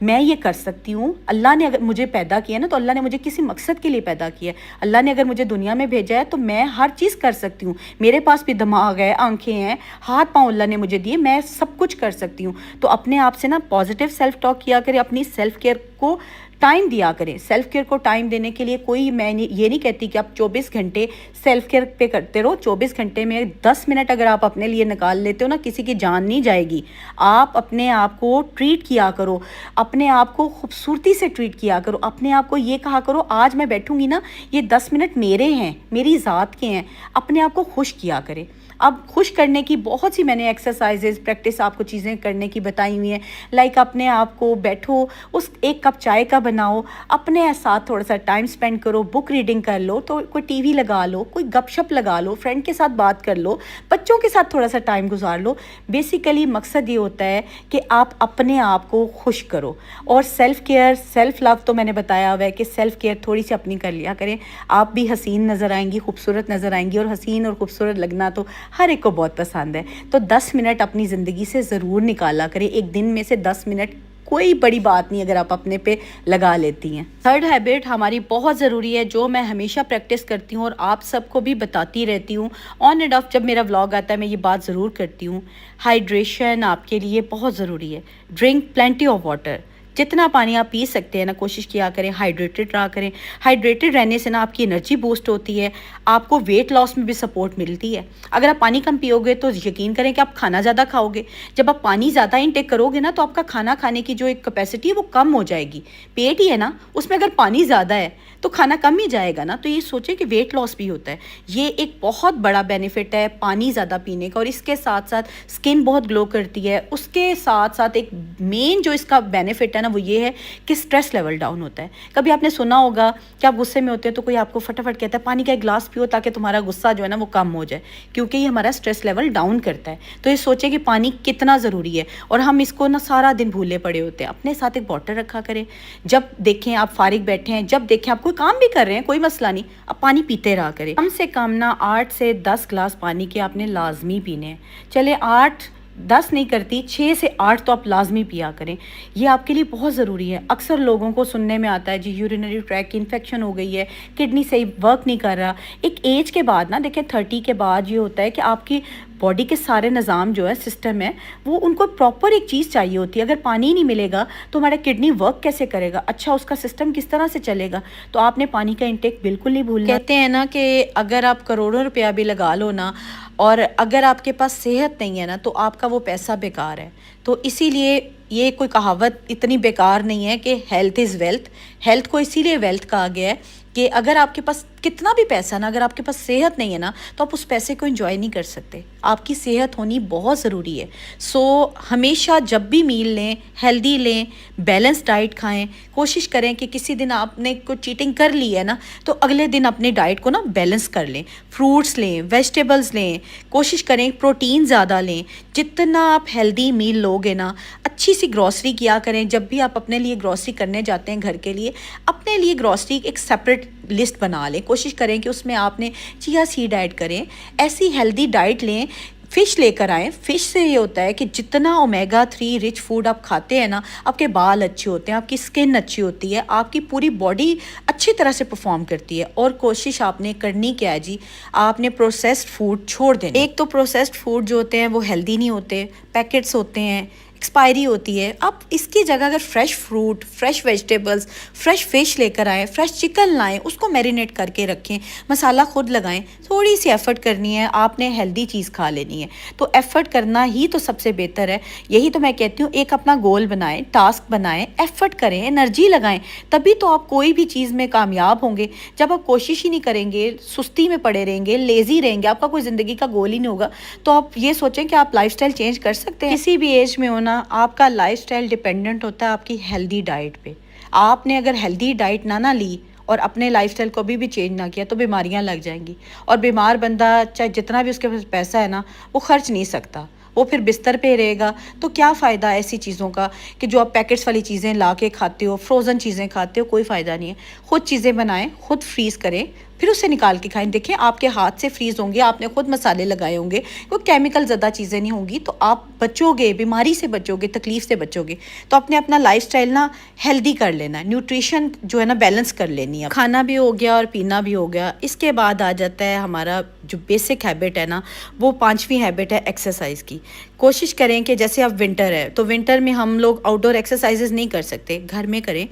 میں یہ کر سکتی ہوں. اللہ نے اگر مجھے پیدا کیا نا تو اللہ نے مجھے کسی مقصد کے لیے پیدا کیا ہے. اللہ نے اگر مجھے دنیا میں بھیجا ہے تو میں ہر چیز کر سکتی ہوں. میرے پاس بھی دماغ ہے, آنکھیں ہیں, ہاتھ پاؤں اللہ نے مجھے دیے, میں سب کچھ کر سکتی ہوں. تو اپنے آپ سے نا پازیٹیو سیلف ٹاک کیا کریں, اپنی سیلف کیئر کو ٹائم دیا کریں. سیلف کیئر کو ٹائم دینے کے لیے کوئی میں یہ نہیں کہتی کہ آپ 24 گھنٹے سیلف کیئر پہ کرتے رہو. 24 گھنٹے میں 10 منٹ اگر آپ اپنے لیے نکال لیتے ہو نا, کسی کی جان نہیں جائے گی. آپ اپنے آپ کو ٹریٹ کیا کرو, اپنے آپ کو خوبصورتی سے ٹریٹ کیا کرو. اپنے آپ کو یہ کہا کرو آج میں بیٹھوں گی نا, یہ 10 منٹ میرے ہیں, میری ذات کے ہیں. اپنے آپ کو خوش کیا کرے. اب خوش کرنے کی بہت سی میں نے ایکسرسائزز پریکٹس آپ کو چیزیں کرنے کی بتائی ہوئی ہیں. لائک اپنے آپ کو بیٹھو, اس ایک کپ چائے کا بناؤ, اپنے ساتھ تھوڑا سا ٹائم سپینڈ کرو, بک ریڈنگ کر لو, تو کوئی ٹی وی لگا لو, کوئی گپ شپ لگا لو, فرینڈ کے ساتھ بات کر لو, بچوں کے ساتھ تھوڑا سا ٹائم گزار لو. بیسیکلی مقصد یہ ہوتا ہے کہ آپ اپنے آپ کو خوش کرو. اور سیلف کیئر, سیلف لو تو میں نے بتایا ہوا ہے کہ سیلف کیئر تھوڑی سی اپنی کر لیا کریں. آپ بھی حسین نظر آئیں گی, خوبصورت نظر آئیں گی, اور حسین اور خوبصورت لگنا تو ہر ایک کو بہت پسند ہے. تو 10 منٹ اپنی زندگی سے ضرور نکالا کریں. ایک دن میں سے 10 منٹ کوئی بڑی بات نہیں اگر آپ اپنے پہ لگا لیتی ہیں. تھرڈ ہیبٹ ہماری بہت ضروری ہے, جو میں ہمیشہ پریکٹس کرتی ہوں اور آپ سب کو بھی بتاتی رہتی ہوں. آن اینڈ آف جب میرا ولاگ آتا ہے میں یہ بات ضرور کرتی ہوں. ہائیڈریشن آپ کے لیے بہت ضروری ہے. Drink plenty of water. جتنا پانی آپ پی سکتے ہیں نا, کوشش کیا کریں ہائیڈریٹڈ رہا کریں. ہائیڈریٹڈ رہنے سے نا آپ کی انرجی بوسٹ ہوتی ہے, آپ کو ویٹ لاس میں بھی سپورٹ ملتی ہے. اگر آپ پانی کم پیو گے تو یقین کریں کہ آپ کھانا زیادہ کھاؤ گے. جب آپ پانی زیادہ انٹیک کرو گے نا تو آپ کا کھانا کھانے کی جو ایک کیپیسٹی ہے وہ کم ہو جائے گی. پیٹ ہی ہے نا, اس میں اگر پانی زیادہ ہے تو کھانا کم ہی جائے گا نا. تو یہ سوچیں کہ ویٹ لاس بھی ہوتا ہے. یہ ایک بہت بڑا بینیفٹ ہے پانی زیادہ پینے کا. اور اس کے ساتھ ساتھ اسکن بہت گلو کرتی ہے. اس کے ساتھ ساتھ ایک مین جو اس کا بینیفٹ ہے نا وہ یہ ہے کہ سٹریس لیول ڈاؤن ہوتا ہے. کبھی آپ نے سنا ہوگا کہ آپ غصے میں ہوتے ہیں تو کوئی آپ کو فٹافٹ کہتا ہے پانی کا ایک گلاس پیو تاکہ تمہارا غصہ جو ہے نا وہ کم ہو جائے, کیونکہ یہ ہمارا سٹریس لیول ڈاؤن کرتا ہے. تو یہ سوچیں کہ پانی کتنا ضروری ہے, اور ہم اس کو نا سارا دن بھولے پڑے ہوتے ہیں. اپنے ساتھ ایک بوٹل رکھا کریں. جب دیکھیں آپ فارغ بیٹھے ہیں, جب دیکھیں آپ کوئی کام بھی کر رہے ہیں, کوئی مسئلہ نہیں, آپ پانی پیتے رہا کریں. کم سے کم نا 8 سے 10 گلاس پانی کے آپ نے لازمی پینے ہیں. چلے 8-10 نہیں کرتی, 6 سے 8 تو آپ لازمی پیا کریں. یہ آپ کے لیے بہت ضروری ہے. اکثر لوگوں کو سننے میں آتا ہے جی یورینری ٹریک کی انفیکشن ہو گئی ہے, کڈنی صحیح ورک نہیں کر رہا. ایک ایج کے بعد نا دیکھیں 30 کے بعد یہ ہوتا ہے کہ آپ کی باڈی کے سارے نظام جو ہے سسٹم ہے وہ ان کو پراپر ایک چیز چاہیے ہوتی ہے. اگر پانی نہیں ملے گا تو ہمارا کڈنی ورک کیسے کرے گا, اچھا اس کا سسٹم کس طرح سے چلے گا. تو آپ نے پانی کا انٹیک بالکل نہیں بھولنا. کہتے ہیں نا کہ اگر آپ کروڑوں روپیہ بھی لگا لو نا, اور اگر آپ کے پاس صحت نہیں ہے نا تو آپ کا وہ پیسہ بیکار ہے. تو اسی لیے یہ کوئی کہاوت اتنی بیکار نہیں ہے کہ ہیلتھ از ویلتھ. ہیلتھ کو اسی لیے ویلتھ کہا گیا ہے کہ اگر آپ کے پاس کتنا بھی پیسہ نا, اگر آپ کے پاس صحت نہیں ہے نا تو آپ اس پیسے کو انجوائے نہیں کر سکتے. آپ کی صحت ہونی بہت ضروری ہے. سو ہمیشہ جب بھی میل لیں ہیلدی لیں, بیلنس ڈائٹ کھائیں. کوشش کریں کہ کسی دن آپ نے کوئی چیٹنگ کر لی ہے نا تو اگلے دن اپنی ڈائٹ کو نا بیلنس کر لیں. فروٹس لیں, ویجیٹیبلز لیں, کوشش کریں پروٹین زیادہ لیں. جتنا آپ ہیلدی میل لوگے نا, اچھی سی گروسری کیا کریں. جب بھی آپ اپنے لیے گروسری کرنے جاتے ہیں گھر کے لیے, اپنے لیے گروسری ایک سیپریٹ لسٹ بنا لیں. کوشش کریں کہ اس میں آپ نے چیا سیڈ ایڈ کریں, ایسی ہیلدی ڈائٹ لیں. فش لے کر آئیں. فش سے یہ ہوتا ہے کہ جتنا اومیگا 3 رچ فوڈ آپ کھاتے ہیں نا, آپ کے بال اچھے ہوتے ہیں, آپ کی اسکن اچھی ہوتی ہے, آپ کی پوری باڈی اچھی طرح سے پرفارم کرتی ہے. اور کوشش آپ نے کرنی کیا ہے جی, آپ نے پروسیسڈ فوڈ چھوڑ دینا. ایک تو پروسیسڈ فوڈ جو ہوتے ہیں وہ ہیلدی نہیں ہوتے, پیکٹس ہوتے ہیں, ایکسپائری ہوتی ہے. آپ اس کی جگہ اگر fresh fruit, fresh vegetables, fresh fish لے کر آئیں, فریش چکن لائیں, اس کو میرینیٹ کر کے رکھیں, مسالہ خود لگائیں. تھوڑی سی ایفرٹ کرنی ہے, آپ نے ہیلدی چیز کھا لینی ہے. تو ایفرٹ کرنا ہی تو سب سے بہتر ہے. یہی تو میں کہتی ہوں, ایک اپنا گول بنائیں, ٹاسک بنائیں, ایفرٹ کریں, انرجی لگائیں, تبھی تو آپ کوئی بھی چیز میں کامیاب ہوں گے. جب آپ کوشش ہی نہیں کریں گے, سستی میں پڑے رہیں گے, لیزی رہیں گے, آپ کا کوئی زندگی کا گول ہی نہیں ہوگا, تو آپ یہ سوچیں کہ آپ لائف سٹائل چینج کر سکتے ہیں. کسی بھی ایج میں ہونا, آپ کا لائف سٹائل ڈیپینڈنٹ ہوتا ہے آپ کی ہیلدی ڈائٹ پہ. آپ نے اگر ہیلدی ڈائٹ نہ لی اور اپنے لائف سٹائل کو بھی چینج نہ کیا تو بیماریاں لگ جائیں گی. اور بیمار بندہ چاہے جتنا بھی اس کے پاس پیسہ ہے نا وہ خرچ نہیں سکتا, وہ پھر بستر پہ رہے گا. تو کیا فائدہ ایسی چیزوں کا کہ جو آپ پیکٹس والی چیزیں لا کے کھاتے ہو, فروزن چیزیں کھاتے ہو, کوئی فائدہ نہیں ہے. خود چیزیں بنائیں, خود فریز کریں, پھر اسے نکال کے کھائیں. دیکھیں آپ کے ہاتھ سے فریز ہوں گے, آپ نے خود مسالے لگائے ہوں گے, کوئی کیمیکل زدہ چیزیں نہیں ہوں گی, تو آپ بچو گے, بیماری سے بچو گے, تکلیف سے بچو گے. تو اپنا لائف سٹائل نا ہیلدی کر لینا ہے, نیوٹریشن جو ہے نا بیلنس کر لینی ہے. کھانا بھی ہو گیا اور پینا بھی ہو گیا. اس کے بعد آ جاتا ہے ہمارا جو بیسک ہیبٹ ہے نا, وہ 5ویں ہیبٹ ہے ایکسرسائز کی. کوشش کریں کہ جیسے اب ونٹر ہے تو ونٹر میں ہم لوگ آؤٹ ڈور ایکسرسائزز نہیں کر سکتے, گھر میں کریں.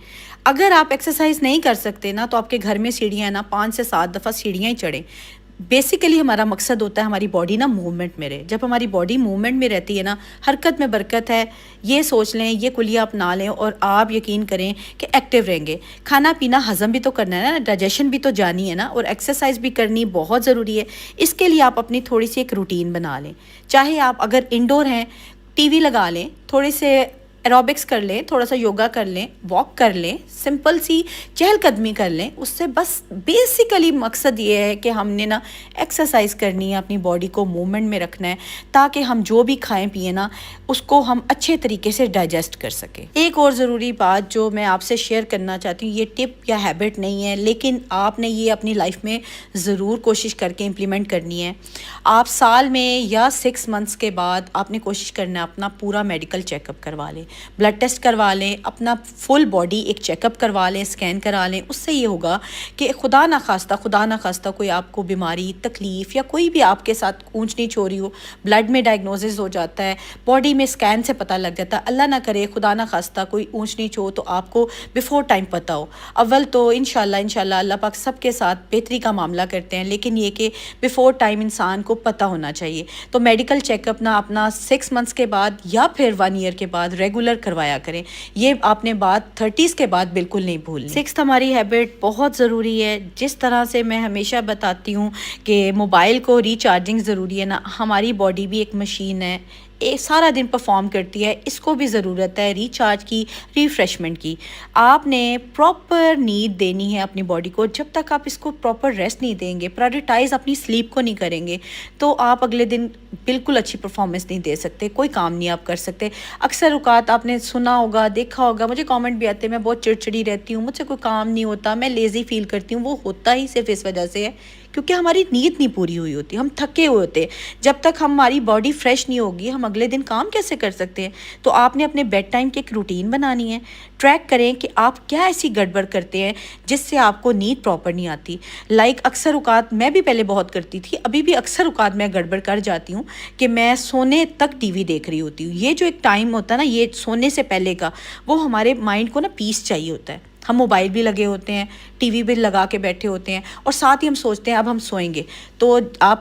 اگر آپ ایکسرسائز نہیں کر سکتے نا, تو آپ کے گھر میں سیڑھیاں ہیں نا 5 سے 7 دفعہ سیڑھیاں ہی چڑھیں. بیسیکلی ہمارا مقصد ہوتا ہے ہماری باڈی نا موومنٹ میں رہے. جب ہماری باڈی موومنٹ میں رہتی ہے نا, حرکت میں برکت ہے, یہ سوچ لیں, یہ کلیہ اپنا لیں, اور آپ یقین کریں کہ ایکٹیو رہیں گے. کھانا پینا ہضم بھی تو کرنا ہے نا, ڈائجیشن بھی تو جانی ہے نا, اور ایکسرسائز بھی کرنی بہت ضروری ہے. اس کے لیے آپ اپنی تھوڑی سی ایک روٹین بنا لیں. چاہے آپ اگر انڈور ہیں, ٹی وی لگا لیں, تھوڑے سے ایروبکس کر لیں, تھوڑا سا یوگا کر لیں, واک کر لیں, سمپل سی چہل قدمی کر لیں. اس سے بس بیسیکلی مقصد یہ ہے کہ ہم نے نا ایکسرسائز کرنی ہے, اپنی باڈی کو موومنٹ میں رکھنا ہے, تاکہ ہم جو بھی کھائیں پئیں نا اس کو ہم اچھے طریقے سے ڈائجسٹ کر سکیں. ایک اور ضروری بات جو میں آپ سے شیئر کرنا چاہتی ہوں, یہ ٹپ یا ہیبٹ نہیں ہے, لیکن آپ نے یہ اپنی لائف میں ضرور کوشش کر کے امپلیمنٹ کرنی ہے. آپ سال میں یا 6 منتھس کے بعد آپ نے کوشش کرنا ہے اپنا پورا میڈیکل چیک اپ کروا لیں, بلڈ ٹیسٹ کروا لیں, اپنا فل باڈی ایک چیک اپ کروا لیں, اسکین کرا لیں. اس سے یہ ہوگا کہ خدا نخواستہ کوئی آپ کو بیماری, تکلیف یا کوئی بھی آپ کے ساتھ اونچ نیچ ہو رہی ہو, بلڈ میں ڈائگنوزز ہو جاتا ہے, باڈی میں اسکین سے پتہ لگ جاتا ہے. اللہ نہ کرے خدا نخواستہ کوئی اونچ نیچ ہو تو آپ کو بیفور ٹائم پتہ ہو. اول تو انشاءاللہ اللہ پاک سب کے ساتھ بہتری کا معاملہ کرتے ہیں, لیکن یہ کہ بیفور ٹائم انسان کو پتہ ہونا چاہیے. تو میڈیکل چیک اپ نا اپنا 6 منتھس کے بعد یا پھر 1 ایئر کے بعد ریگولر کروایا کریں. یہ آپ نے بات 30s کے بعد بالکل نہیں بھولنی. 6 ہماری ہیبٹ بہت ضروری ہے. جس طرح سے میں ہمیشہ بتاتی ہوں کہ موبائل کو ریچارجنگ ضروری ہے نا, ہماری باڈی بھی ایک مشین ہے, سارا دن پرفارم کرتی ہے, اس کو بھی ضرورت ہے ریچارج کی, ریفریشمنٹ کی. آپ نے پراپر نیڈ دینی ہے اپنی باڈی کو. جب تک آپ اس کو پراپر ریسٹ نہیں دیں گے, پرائورٹائز اپنی سلیپ کو نہیں کریں گے, تو آپ اگلے دن بالکل اچھی پرفارمنس نہیں دے سکتے, کوئی کام نہیں آپ کر سکتے. اکثر اوقات آپ نے سنا ہوگا, دیکھا ہوگا, مجھے کامنٹ بھی آتے ہیں میں بہت چڑچڑی رہتی ہوں, مجھ سے کوئی کام نہیں ہوتا, میں لیزی فیل کرتی ہوں. وہ ہوتا ہی صرف اس وجہ سے ہے کیونکہ ہماری نیند نہیں پوری ہوئی ہوتی, ہم تھکے ہوئے ہوتے. جب تک ہماری باڈی فریش نہیں ہوگی, ہم اگلے دن کام کیسے کر سکتے ہیں؟ تو آپ نے اپنے بیڈ ٹائم کی ایک روٹین بنانی ہے. ٹریک کریں کہ آپ کیا ایسی گڑبڑ کرتے ہیں جس سے آپ کو نیند پراپر نہیں آتی. اکثر اوقات میں بھی پہلے بہت کرتی تھی, ابھی بھی اکثر اوقات میں گڑبڑ کر جاتی ہوں کہ میں سونے تک ٹی وی دیکھ رہی ہوتی ہوں. یہ جو ایک ٹائم ہوتا ہے نا, یہ سونے سے پہلے کا, وہ ہمارے مائنڈ کو نا پیس چاہیے ہوتا ہے. ہم موبائل بھی لگے ہوتے ہیں, ٹی وی بھی لگا کے بیٹھے ہوتے ہیں, اور ساتھ ہی ہم سوچتے ہیں اب ہم سوئیں گے. تو آپ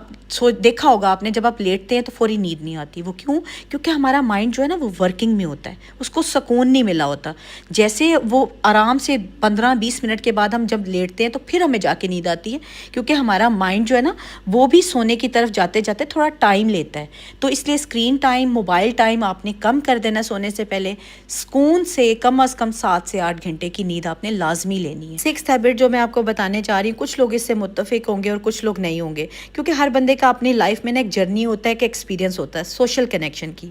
دیکھا ہوگا آپ نے, جب آپ لیٹتے ہیں تو فوری نیند نہیں آتی. وہ کیوں؟ کیونکہ ہمارا مائنڈ جو ہے نا وہ ورکنگ میں ہوتا ہے, اس کو سکون نہیں ملا ہوتا. جیسے وہ آرام سے 15-20 منٹ کے بعد ہم جب لیٹتے ہیں تو پھر ہمیں جا کے نیند آتی ہے, کیونکہ ہمارا مائنڈ جو ہے نا وہ بھی سونے کی طرف جاتے جاتے تھوڑا ٹائم لیتا ہے. تو اس لیے اسکرین ٹائم, موبائل ٹائم آپ نے کم کر دینا سونے سے پہلے. سکون سے کم از کم 7 سے 8 گھنٹے کی نیند آپ نے لازمی لینی ہے. 6th ہیبٹ جو میں آپ کو بتانے چاہ رہی ہوں, کچھ لوگ اس سے متفق ہوں گے اور کچھ لوگ نہیں ہوں گے, کیونکہ ہر بندے کا اپنی لائف میں نا ایک جرنی ہوتا ہے, کہ ایکسپیرینس ہوتا ہے سوشل کنیکشن کی.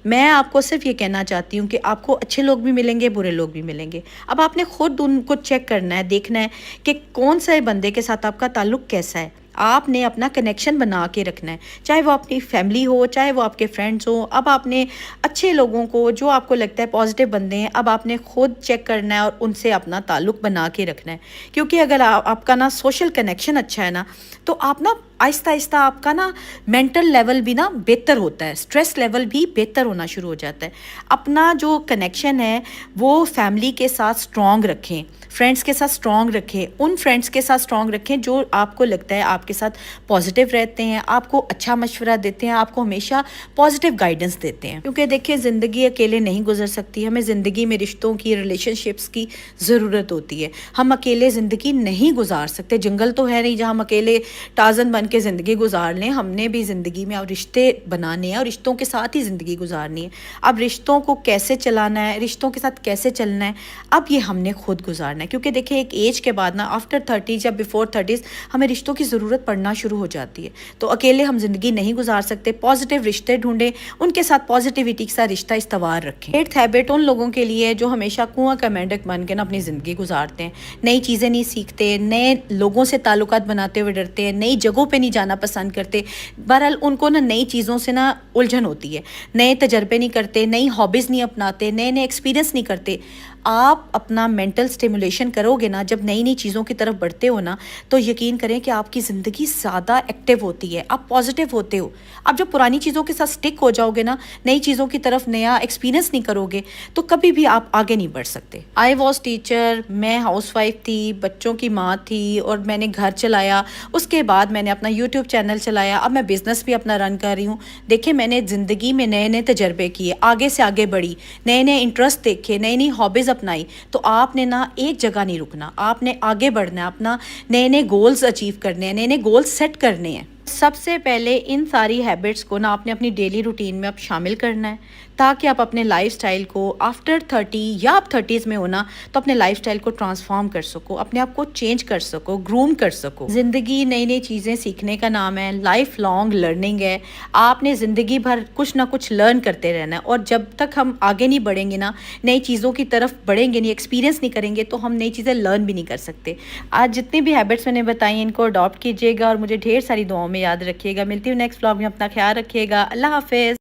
میں آپ کو صرف یہ کہنا چاہتی ہوں کہ آپ کو اچھے لوگ بھی ملیں گے, برے لوگ بھی ملیں گے. اب آپ نے خود ان کو چیک کرنا ہے, دیکھنا ہے کہ کون سے بندے کے ساتھ آپ کا تعلق کیسا ہے. آپ نے اپنا کنیکشن بنا کے رکھنا ہے, چاہے وہ اپنی فیملی ہو, چاہے وہ آپ کے فرینڈس ہوں. اب آپ نے اچھے لوگوں کو, جو آپ کو لگتا ہے پازیٹیو بندے ہیں, اب آپ نے خود چیک کرنا ہے اور ان سے اپنا تعلق بنا کے رکھنا ہے. کیونکہ اگر آپ کا نا سوشل کنیکشن اچھا ہے نا, تو آپ نا آہستہ آہستہ آپ کا نا مینٹل لیول بھی نا بہتر ہوتا ہے, اسٹریس لیول بھی بہتر ہونا شروع ہو جاتا ہے. اپنا جو کنیکشن ہے وہ فیملی کے ساتھ اسٹرانگ رکھیں, فرینڈس کے ساتھ اسٹرانگ رکھیں, ان فرینڈس کے ساتھ اسٹرانگ رکھیں جو آپ کو لگتا ہے آپ کے ساتھ پازیٹیو رہتے ہیں, آپ کو اچھا مشورہ دیتے ہیں, آپ کو ہمیشہ پازیٹیو گائیڈنس دیتے ہیں. کیونکہ دیکھیں زندگی اکیلے نہیں گزر سکتی, ہمیں زندگی میں رشتوں کی, ریلیشن شپس کی ضرورت ہوتی ہے. ہم اکیلے زندگی نہیں گزار سکتے. جنگل تو ہے نہیں جہاں ہم اکیلے ٹازن بن بن کے زندگی گزار لیں، ہم نے بھی زندگی میں اب رشتے بنانے ہیں اور رشتوں کے ساتھ ہی زندگی گزارنی ہے. اب رشتوں کو کیسے چلانا ہے، رشتوں کے ساتھ کیسے چلنا ہے، اب یہ ہم نے خود گزارنا ہے. کیونکہ دیکھیں ایک ایج کے بعد نا آفٹر 30 یا بیفور 30 ہمیں رشتوں کی ضرورت پڑنا شروع ہو جاتی ہے. تو اکیلے ہم زندگی نہیں گزار سکتے، پازیٹیو رشتے ڈھونڈیں، ان کے ساتھ پازیٹیوٹی کے ساتھ رشتہ استوار رکھیں. 8th ہیبٹ ان لوگوں کے لیے جو ہمیشہ کنواں کا مینڈک بن کے نا اپنی زندگی گزارتے ہیں، نئی چیزیں نہیں سیکھتے، نئے لوگوں سے تعلقات بناتے ہوئے ڈرتے ہیں، نئی جگہوں پہ نہیں جانا پسند کرتے. بہرحال ان کو نا نئی چیزوں سے نا الجھن ہوتی ہے، نئے تجربے نہیں کرتے، نئی ہابیز نہیں اپناتے، نئے نئے ایکسپیرینس نہیں کرتے. آپ اپنا مینٹل سٹیمولیشن کرو گے نا، جب نئی نئی چیزوں کی طرف بڑھتے ہو نا، تو یقین کریں کہ آپ کی زندگی زیادہ ایکٹیو ہوتی ہے، آپ پازیٹیو ہوتے ہو. آپ جب پرانی چیزوں کے ساتھ سٹک ہو جاؤ گے نا، نئی چیزوں کی طرف نیا ایکسپیرینس نہیں کرو گے، تو کبھی بھی آپ آگے نہیں بڑھ سکتے. آئی واز ٹیچر، میں ہاؤس وائف تھی، بچوں کی ماں تھی، اور میں نے گھر چلایا. اس کے بعد میں نے اپنا یوٹیوب چینل چلایا، اب میں بزنس بھی اپنا رن کر رہی ہوں. دیکھیں میں نے زندگی میں نئے نئے تجربے کیے، آگے سے آگے بڑھی، نئے نئے انٹرسٹ دیکھے، نئی نئی ہابیز اپنائی. تو آپ نے نا ایک جگہ نہیں رکنا، آپ نے آگے بڑھنا ہے، اپنا نئے نئے گولز اچیو کرنے ہیں، نئے نئے گولز سیٹ کرنے ہیں. سب سے پہلے ان ساری ہیبٹس کو نا آپ نے اپنی ڈیلی روٹین میں اب شامل کرنا ہے، تاکہ آپ اپنے لائف سٹائل کو آفٹر 30 یا آپ 30s میں ہونا تو اپنے لائف سٹائل کو ٹرانسفارم کر سکو، اپنے آپ کو چینج کر سکو، گروم کر سکو. زندگی نئی نئی چیزیں سیکھنے کا نام ہے، لائف لانگ لرننگ ہے. آپ نے زندگی بھر کچھ نہ کچھ لرن کرتے رہنا ہے، اور جب تک ہم آگے نہیں بڑھیں گے نا، نئی چیزوں کی طرف بڑھیں گے نہیں، ایکسپیرینس نہیں کریں گے، تو ہم نئی چیزیں لرن بھی نہیں کر سکتے. آج جتنی بھی ہیبٹس میں نے بتائی ان کو اڈاپٹ کیجیے گا، اور مجھے ڈھیر ساری دعاؤں میں یاد رکھیے گا. ملتی ہوں نیکسٹ ولاگ میں، اپنا خیال رکھیے گا. اللہ حافظ.